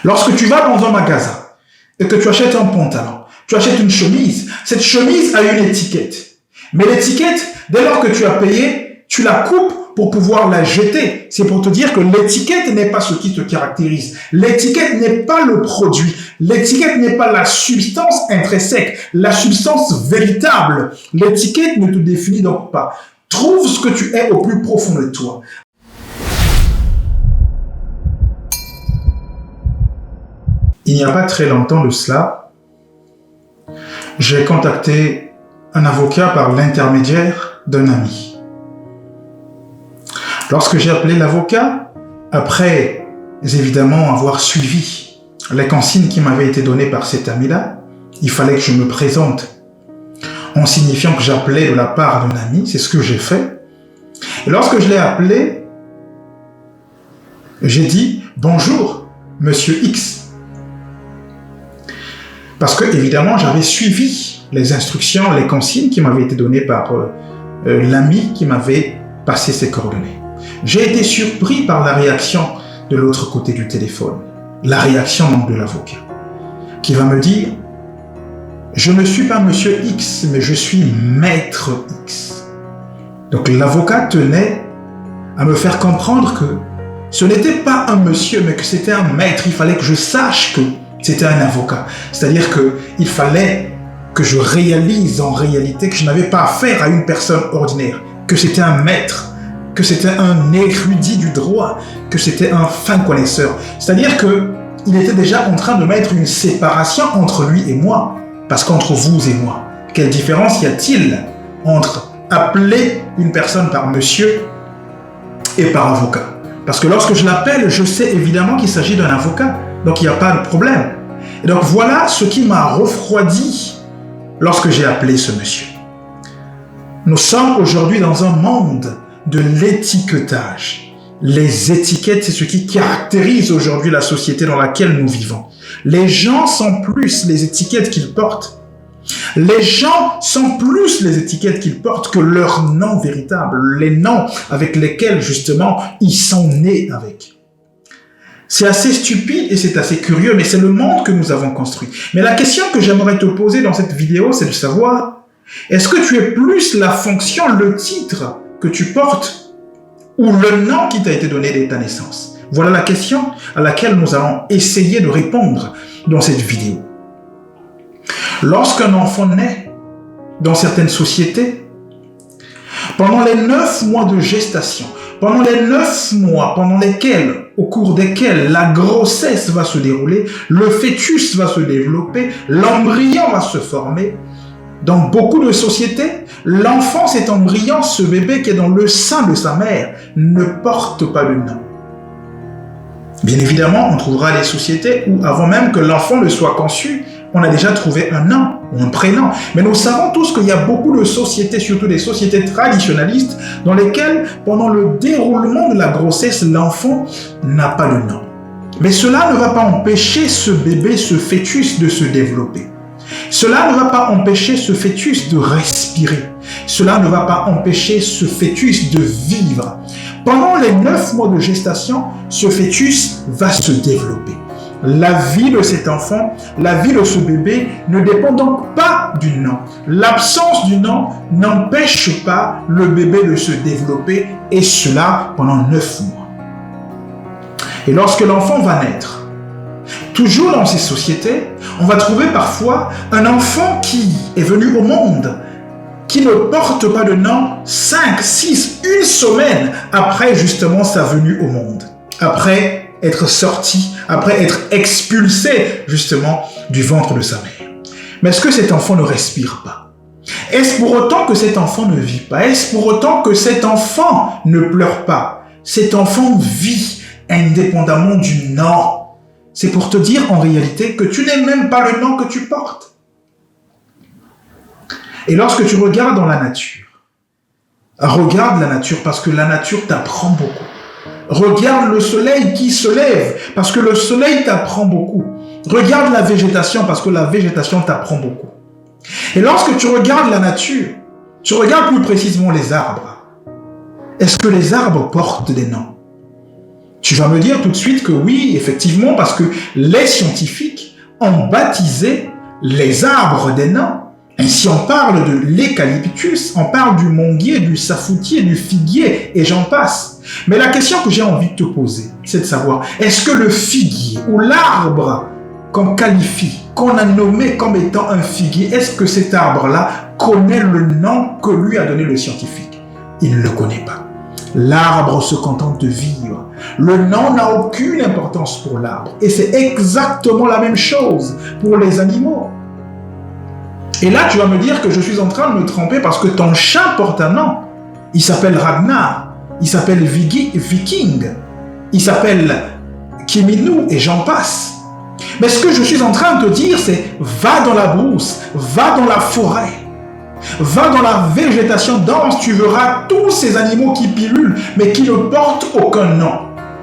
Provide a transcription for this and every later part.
Lorsque tu vas dans un magasin et que tu achètes un pantalon, tu achètes une chemise, cette chemise a une étiquette. Mais l'étiquette, dès lors que tu as payé, tu la coupes pour pouvoir la jeter. C'est pour te dire que l'étiquette n'est pas ce qui te caractérise. L'étiquette n'est pas le produit. L'étiquette n'est pas la substance intrinsèque, la substance véritable. L'étiquette ne te définit donc pas. Trouve ce que tu es au plus profond de toi. Il n'y a pas très longtemps de cela, j'ai contacté un avocat par l'intermédiaire d'un ami. Lorsque j'ai appelé l'avocat, après évidemment avoir suivi les consignes qui m'avaient été données par cet ami-là, il fallait que je me présente en signifiant que j'appelais de la part d'un ami, c'est ce que j'ai fait. Et lorsque je l'ai appelé, j'ai dit « Bonjour, Monsieur X ». Parce que, évidemment, j'avais suivi les instructions, les consignes qui m'avaient été données par l'ami qui m'avait passé ses coordonnées. J'ai été surpris par la réaction de l'autre côté du téléphone. La réaction donc de l'avocat, qui va me dire « Je ne suis pas Monsieur X, mais je suis Maître X ». Donc l'avocat tenait à me faire comprendre que ce n'était pas un monsieur, mais que c'était un maître. Il fallait que je sache que c'était un avocat. C'est-à-dire qu'il fallait que je réalise en réalité que je n'avais pas affaire à une personne ordinaire, que c'était un maître, que c'était un érudit du droit, que c'était un fin connaisseur. C'est-à-dire qu'il était déjà en train de mettre une séparation entre lui et moi. Parce qu'entre vous et moi, quelle différence y a-t-il entre appeler une personne par monsieur et par avocat? Parce que lorsque je l'appelle, je sais évidemment qu'il s'agit d'un avocat. Donc, il n'y a pas de problème. Et donc, voilà ce qui m'a refroidi lorsque j'ai appelé ce monsieur. Nous sommes aujourd'hui dans un monde de l'étiquetage. Les étiquettes, c'est ce qui caractérise aujourd'hui la société dans laquelle nous vivons. Les gens sont plus les étiquettes qu'ils portent. Les gens sont plus les étiquettes qu'ils portent que leurs noms véritables, les noms avec lesquels, justement, ils sont nés avec. C'est assez stupide et c'est assez curieux, mais c'est le monde que nous avons construit. Mais la question que j'aimerais te poser dans cette vidéo, c'est de savoir, est-ce que tu es plus la fonction, le titre que tu portes ou le nom qui t'a été donné dès ta naissance? Voilà la question à laquelle nous allons essayer de répondre dans cette vidéo. Lorsqu'un enfant naît dans certaines sociétés, pendant les 9 mois de gestation, pendant les 9 mois au cours desquels la grossesse va se dérouler, le fœtus va se développer, l'embryon va se former, dans beaucoup de sociétés, l'enfant, cet embryon, ce bébé qui est dans le sein de sa mère, ne porte pas de nom. Bien évidemment, on trouvera des sociétés où, avant même que l'enfant ne soit conçu, on a déjà trouvé un nom ou un prénom. Mais nous savons tous qu'il y a beaucoup de sociétés, surtout des sociétés traditionnalistes, dans lesquelles, pendant le déroulement de la grossesse, l'enfant n'a pas de nom. Mais cela ne va pas empêcher ce bébé, ce fœtus de se développer. Cela ne va pas empêcher ce fœtus de respirer. Cela ne va pas empêcher ce fœtus de vivre. Pendant les 9 mois de gestation, ce fœtus va se développer. La vie de cet enfant, la vie de ce bébé ne dépend donc pas du nom. L'absence du nom n'empêche pas le bébé de se développer, et cela pendant 9 mois. Et lorsque l'enfant va naître, toujours dans ces sociétés, on va trouver parfois un enfant qui est venu au monde, qui ne porte pas de nom 5, 6, une semaine après justement sa venue au monde. Après être sorti, après être expulsé justement du ventre de sa mère. Mais est-ce que cet enfant ne respire pas? Est-ce pour autant que cet enfant ne vit pas? Est-ce pour autant que cet enfant ne pleure pas? Cet enfant vit indépendamment du nom. C'est pour te dire en réalité que tu n'es même pas le nom que tu portes. Et lorsque tu regardes dans la nature, regarde la nature parce que la nature t'apprend beaucoup. Regarde le soleil qui se lève, parce que le soleil t'apprend beaucoup. Regarde la végétation, parce que la végétation t'apprend beaucoup. Et lorsque tu regardes la nature, tu regardes plus précisément les arbres. Est-ce que les arbres portent des noms? Tu vas me dire tout de suite que oui, effectivement, parce que les scientifiques ont baptisé les arbres des nains. Ainsi, on parle de l'eucalyptus, on parle du manguier, du safoutier, du figuier, et j'en passe. Mais la question que j'ai envie de te poser, c'est de savoir, est-ce que le figuier ou l'arbre qu'on qualifie, qu'on a nommé comme étant un figuier, est-ce que cet arbre-là connaît le nom que lui a donné le scientifique? Il ne le connaît pas. L'arbre se contente de vivre. Le nom n'a aucune importance pour l'arbre. Et c'est exactement la même chose pour les animaux. Et là, tu vas me dire que je suis en train de me tromper parce que ton chat porte un nom. Il s'appelle Ragnar, il s'appelle Viking, il s'appelle Kiminu et j'en passe. Mais ce que je suis en train de te dire, c'est va dans la brousse, va dans la forêt, va dans la végétation dense, tu verras tous ces animaux qui pilulent, mais qui ne portent aucun nom.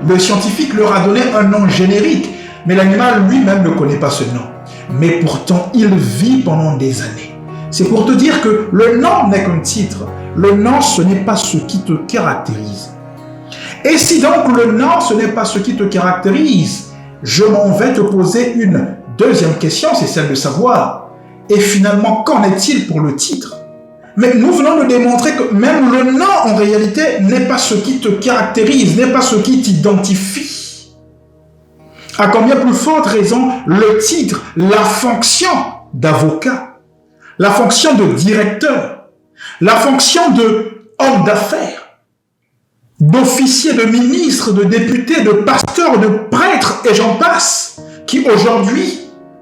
Le scientifique leur a donné un nom générique, mais l'animal lui-même ne connaît pas ce nom. Mais pourtant, il vit pendant des années. C'est pour te dire que le nom n'est qu'un titre. Le nom, ce n'est pas ce qui te caractérise. Et si donc le nom, ce n'est pas ce qui te caractérise, je m'en vais te poser une deuxième question, c'est celle de savoir. Et finalement, qu'en est-il pour le titre? Mais nous venons de démontrer que même le nom, en réalité, n'est pas ce qui te caractérise, n'est pas ce qui t'identifie. À combien plus forte raison, le titre, la fonction d'avocat, la fonction de directeur, la fonction de homme d'affaires, d'officier, de ministre, de député, de pasteur, de prêtre, et j'en passe, qui aujourd'hui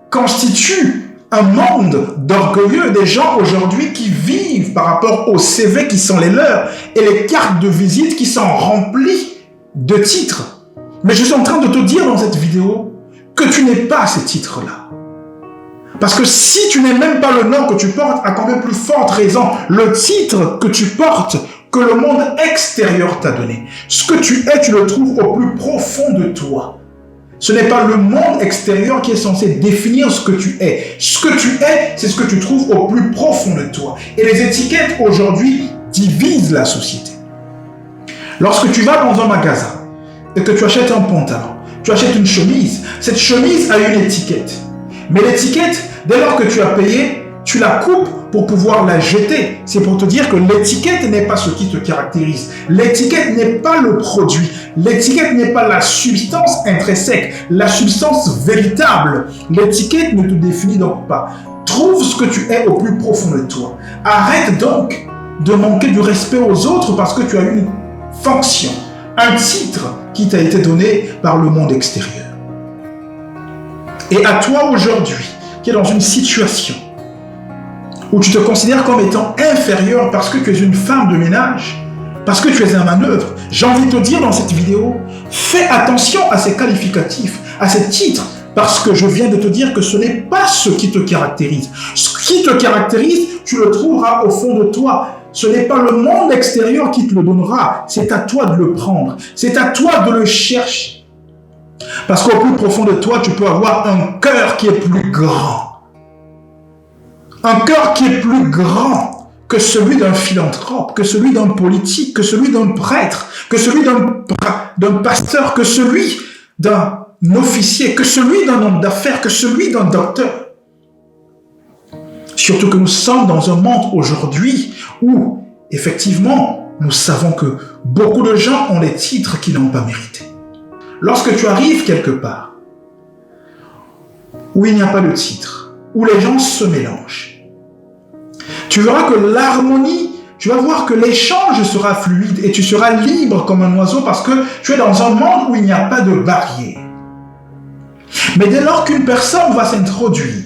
constituent un monde d'orgueilleux, des gens aujourd'hui qui vivent par rapport aux CV qui sont les leurs et les cartes de visite qui sont remplies de titres. Mais je suis en train de te dire dans cette vidéo que tu n'es pas ces titres-là. Parce que si tu n'es même pas le nom que tu portes, à combien plus forte raison le titre que tu portes, que le monde extérieur t'a donné. Ce que tu es, tu le trouves au plus profond de toi. Ce n'est pas le monde extérieur qui est censé définir ce que tu es. Ce que tu es, c'est ce que tu trouves au plus profond de toi. Et les étiquettes aujourd'hui divisent la société. Lorsque tu vas dans un magasin, et que tu achètes un pantalon, tu achètes une chemise, cette chemise a une étiquette. Mais l'étiquette, dès lors que tu as payé, tu la coupes pour pouvoir la jeter. C'est pour te dire que l'étiquette n'est pas ce qui te caractérise. L'étiquette n'est pas le produit. L'étiquette n'est pas la substance intrinsèque, la substance véritable. L'étiquette ne te définit donc pas. Trouve ce que tu es au plus profond de toi. Arrête donc de manquer du respect aux autres parce que tu as une fonction, un titre qui t'a été donné par le monde extérieur. Et à toi aujourd'hui, qui es dans une situation où tu te considères comme étant inférieur parce que tu es une femme de ménage, parce que tu es un manœuvre, j'ai envie de te dire dans cette vidéo, fais attention à ces qualificatifs, à ces titres, parce que je viens de te dire que ce n'est pas ce qui te caractérise. Ce qui te caractérise, tu le trouveras au fond de toi. Ce n'est pas le monde extérieur qui te le donnera, c'est à toi de le prendre, c'est à toi de le chercher. Parce qu'au plus profond de toi, tu peux avoir un cœur qui est plus grand. Un cœur qui est plus grand que celui d'un philanthrope, que celui d'un politique, que celui d'un prêtre, que celui d'un pasteur, que celui d'un officier, que celui d'un homme d'affaires, que celui d'un docteur. Surtout que nous sommes dans un monde aujourd'hui où, effectivement, nous savons que beaucoup de gens ont des titres qu'ils n'ont pas mérités. Lorsque tu arrives quelque part où il n'y a pas de titre, où les gens se mélangent, tu verras que l'harmonie, tu vas voir que l'échange sera fluide et tu seras libre comme un oiseau parce que tu es dans un monde où il n'y a pas de barrière. Mais dès lors qu'une personne va s'introduire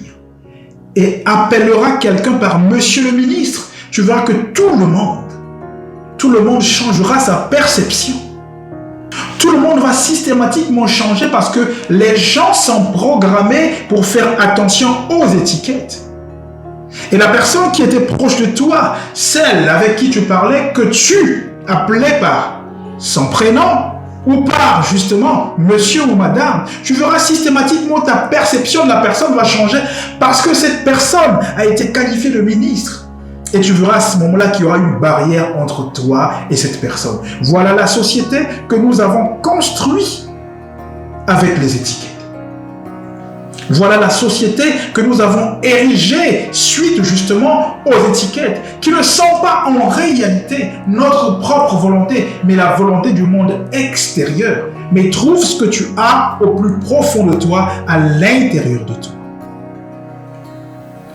et appellera quelqu'un par monsieur le ministre, tu verras que tout le monde changera sa perception. Tout le monde va systématiquement changer parce que les gens sont programmés pour faire attention aux étiquettes. Et la personne qui était proche de toi, celle avec qui tu parlais, que tu appelais par son prénom ou par justement monsieur ou madame, tu verras systématiquement ta perception de la personne va changer parce que cette personne a été qualifiée de ministre. Et tu verras à ce moment-là qu'il y aura une barrière entre toi et cette personne. Voilà la société que nous avons construite avec les étiquettes. Voilà la société que nous avons érigée suite justement aux étiquettes, qui ne sont pas en réalité notre propre volonté, mais la volonté du monde extérieur. Mais trouve ce que tu as au plus profond de toi, à l'intérieur de toi.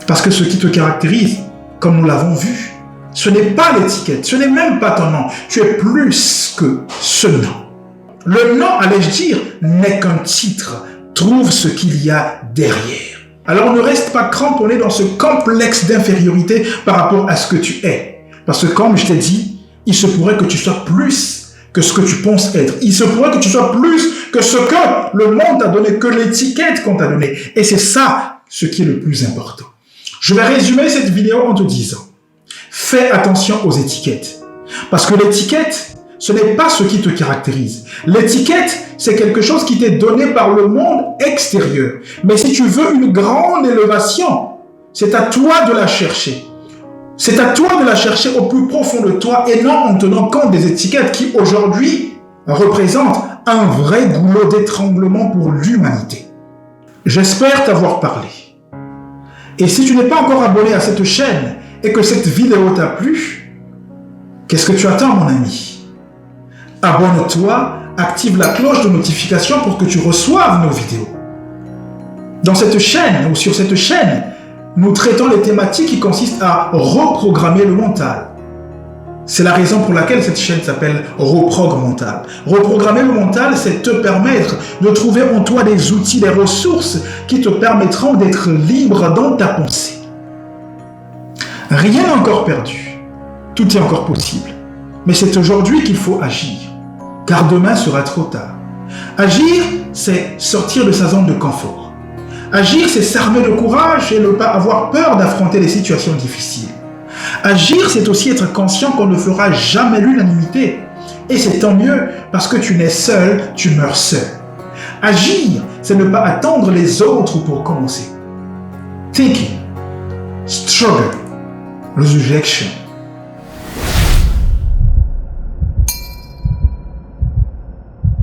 Parce que ce qui te caractérise, comme nous l'avons vu, ce n'est pas l'étiquette, ce n'est même pas ton nom. Tu es plus que ce nom. Le nom, allais-je dire, n'est qu'un titre. Trouve ce qu'il y a derrière. Alors ne reste pas cramponné dans ce complexe d'infériorité par rapport à ce que tu es. Parce que comme je t'ai dit, il se pourrait que tu sois plus que ce que tu penses être. Il se pourrait que tu sois plus que ce que le monde t'a donné, que l'étiquette qu'on t'a donnée. Et c'est ça ce qui est le plus important. Je vais résumer cette vidéo en te disant, fais attention aux étiquettes. Parce que l'étiquette, ce n'est pas ce qui te caractérise. L'étiquette, c'est quelque chose qui t'est donné par le monde extérieur. Mais si tu veux une grande élévation, c'est à toi de la chercher. C'est à toi de la chercher au plus profond de toi et non en tenant compte des étiquettes qui aujourd'hui représentent un vrai goulot d'étranglement pour l'humanité. J'espère t'avoir parlé. Et si tu n'es pas encore abonné à cette chaîne et que cette vidéo t'a plu, qu'est-ce que tu attends, mon ami? Abonne-toi, active la cloche de notification pour que tu reçoives nos vidéos. Dans cette chaîne ou sur cette chaîne, nous traitons les thématiques qui consistent à reprogrammer le mental. C'est la raison pour laquelle cette chaîne s'appelle Reprog Mental. Reprogrammer le mental, c'est te permettre de trouver en toi des outils, des ressources qui te permettront d'être libre dans ta pensée. Rien n'est encore perdu. Tout est encore possible. Mais c'est aujourd'hui qu'il faut agir, car demain sera trop tard. Agir, c'est sortir de sa zone de confort. Agir, c'est s'armer de courage et ne pas avoir peur d'affronter les situations difficiles. Agir, c'est aussi être conscient qu'on ne fera jamais l'unanimité. Et c'est tant mieux, parce que tu nais seul, tu meurs seul. Agir, c'est ne pas attendre les autres pour commencer. Thinking, struggle, resurrection.